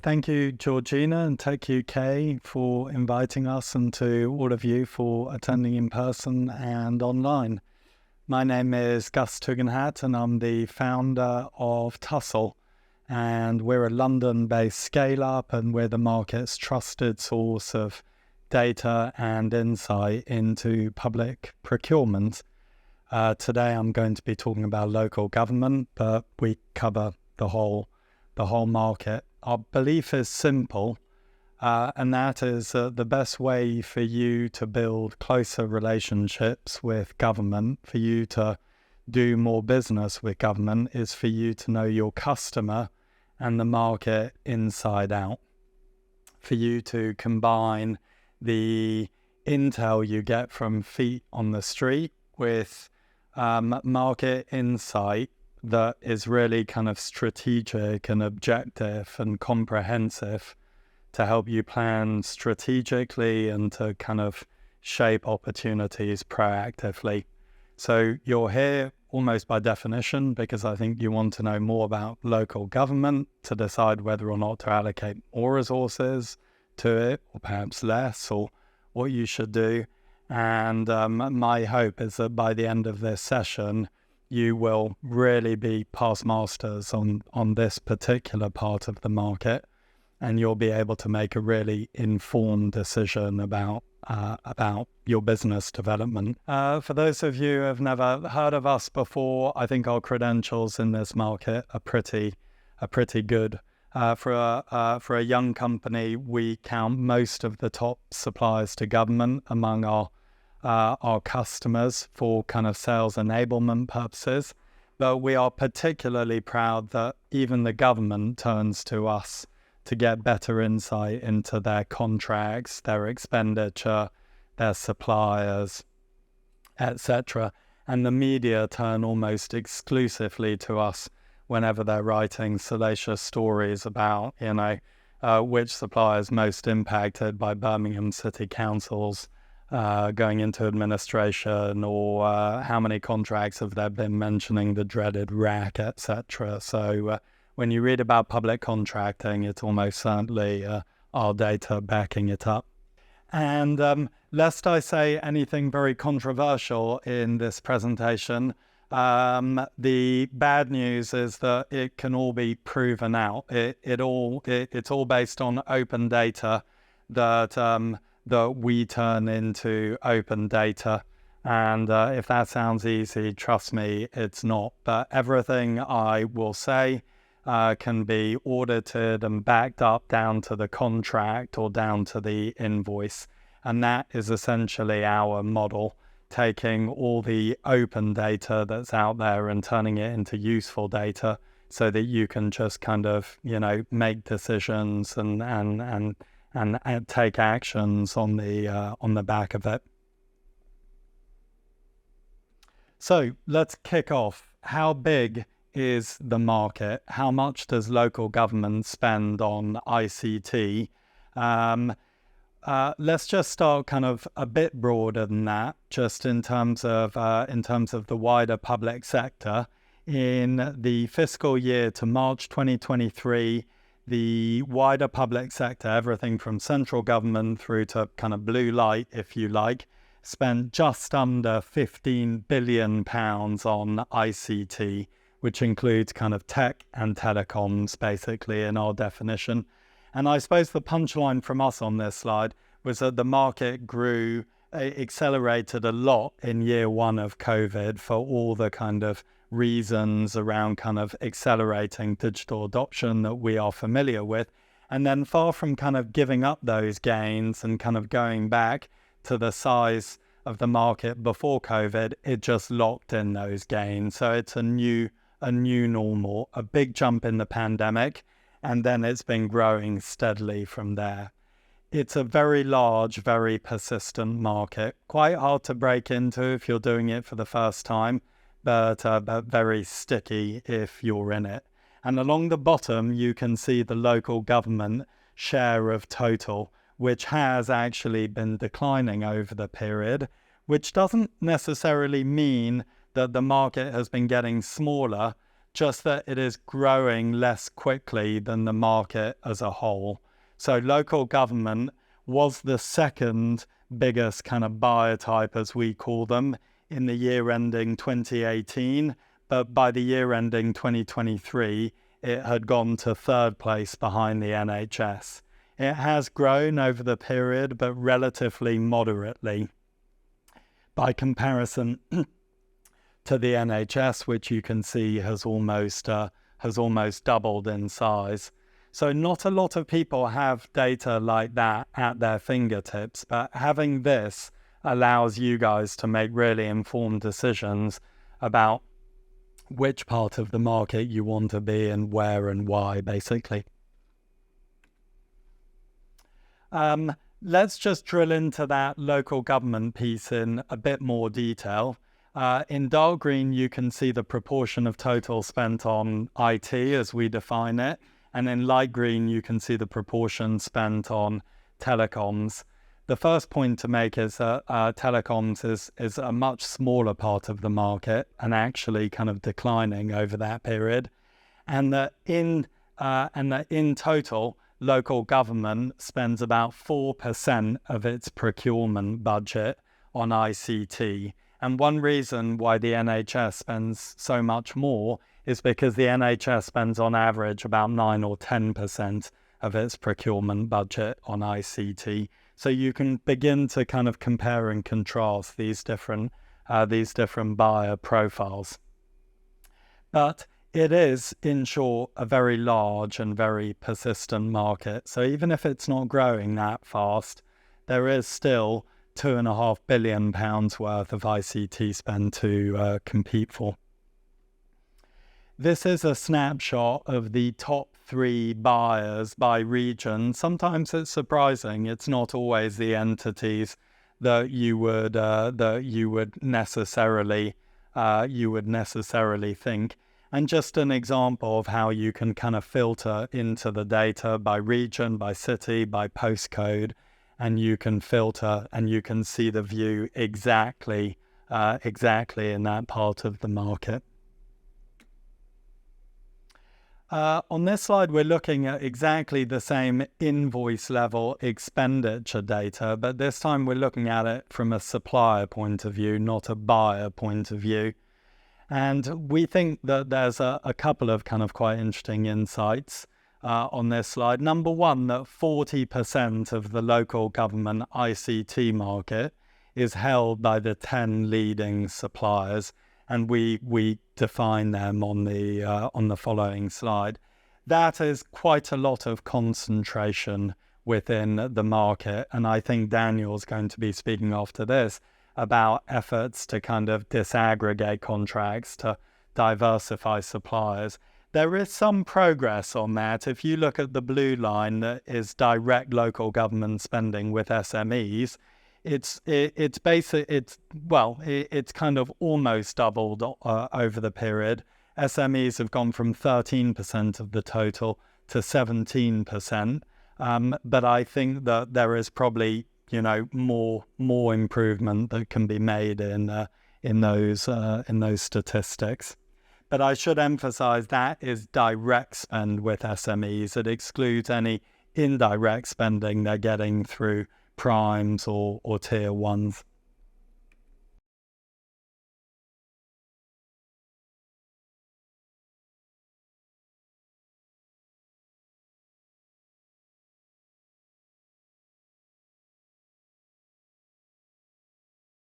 Thank you, Georgina and techUK, for inviting us, and to all of you for attending in person and online. My name is Gov't, and I'm the founder of Tussell. And we're a London-based scale-up, and we're the market's trusted source of data and insight into public procurement. Today I'm going to be talking about local government, but we cover the whole market. Our belief is simple, and that is the best way for you to build closer relationships with government, for you to do more business with government, is for you to know your customer and the market inside out. For you to combine the intel you get from feet on the street with market insight that is really kind of strategic and objective and comprehensive to help you plan strategically and to kind of shape opportunities proactively. So you're here almost by definition because I think you want to know more about local government to decide whether or not to allocate more resources to it, or perhaps less, or what you should do. And my hope is that by the end of this session, you will really be past masters on this particular part of the market, and you'll be able to make a really informed decision about your business development. For those of you who have never heard of us before, I think our credentials in this market are pretty good. For a young company, we count most of the top suppliers to government among our customers for kind of sales enablement purposes, but we are particularly proud that even the government turns to us to get better insight into their contracts, their expenditure, their suppliers, etc. And the media turn almost exclusively to us whenever they're writing salacious stories about, which supplier is most impacted by Birmingham City Council's going into administration, or how many contracts have there been mentioning the dreaded rack, etc. So when you read about public contracting, it's almost certainly our data backing it up. And lest I say anything very controversial in this presentation, the bad news is that it can all be proven out. It's all based on open data that we turn into open data. And if that sounds easy, trust me, it's not. But everything I will say can be audited and backed up down to the contract or down to the invoice. And that is essentially our model, taking all the open data that's out there and turning it into useful data so that you can just kind of, make decisions and take actions on the back of it. So let's kick off. How big is the market? How much does local government spend on ICT? Let's just start kind of a bit broader than that, just in terms of the wider public sector. In the fiscal year to March 2023, the wider public sector, everything from central government through to kind of blue light, if you like, spent just under £15 billion on ICT, which includes kind of tech and telecoms, basically, in our definition. And I suppose the punchline from us on this slide was that the market accelerated a lot in year one of COVID for all the kind of reasons around kind of accelerating digital adoption that we are familiar with. And then far from kind of giving up those gains and kind of going back to the size of the market before COVID, it just locked in those gains. So it's a new normal, a big jump in the pandemic, and then it's been growing steadily from there. It's a very large, very persistent market, quite hard to break into if you're doing it for the first time, but very sticky if you're in it. And along the bottom, you can see the local government share of total, which has actually been declining over the period, which doesn't necessarily mean that the market has been getting smaller. just that it is growing less quickly than the market as a whole. So local government was the second biggest kind of buyer type, as we call them, in the year ending 2018. But by the year ending 2023, it had gone to third place behind the NHS. It has grown over the period, but relatively moderately. By comparison to the NHS, which you can see has almost doubled in size. So not a lot of people have data like that at their fingertips, but having this allows you guys to make really informed decisions about which part of the market you want to be in, where and why, basically. Let's just drill into that local government piece in a bit more detail. In dark green, you can see the proportion of total spent on IT as we define it. And in light green, you can see the proportion spent on telecoms. The first point to make is that telecoms is a much smaller part of the market and actually kind of declining over that period. And that in total, local government spends about 4% of its procurement budget on ICT. And one reason why the NHS spends so much more is because the NHS spends on average about 9 or 10% of its procurement budget on ICT. So you can begin to kind of compare and contrast these different buyer profiles. But it is, in short, a very large and very persistent market. So even if it's not growing that fast, there is still £2.5 billion worth of ICT spend to compete for. This is a snapshot of the top 3 buyers by region. Sometimes it's surprising. It's not always the entities that you would necessarily think. And just an example of how you can kind of filter into the data by region, by city, by postcode, and you can filter and you can see the view exactly in that part of the market. On this slide, we're looking at exactly the same invoice level expenditure data, but this time we're looking at it from a supplier point of view, not a buyer point of view. And we think that there's a couple of kind of quite interesting insights on this slide. Number one, that 40% of the local government ICT market is held by the 10 leading suppliers, and we define them on the following slide. That is quite a lot of concentration within the market, and I think Daniel's going to be speaking after this about efforts to kind of disaggregate contracts, to diversify suppliers. There is some progress on that. If you look at the blue line that is direct local government spending with SMEs, it's kind of almost doubled over the period. SMEs have gone from 13% of the total to 17%. But I think that there is probably, more improvement that can be made in those statistics. But I should emphasize that is direct spend with SMEs. It excludes any indirect spending they're getting through primes or tier ones.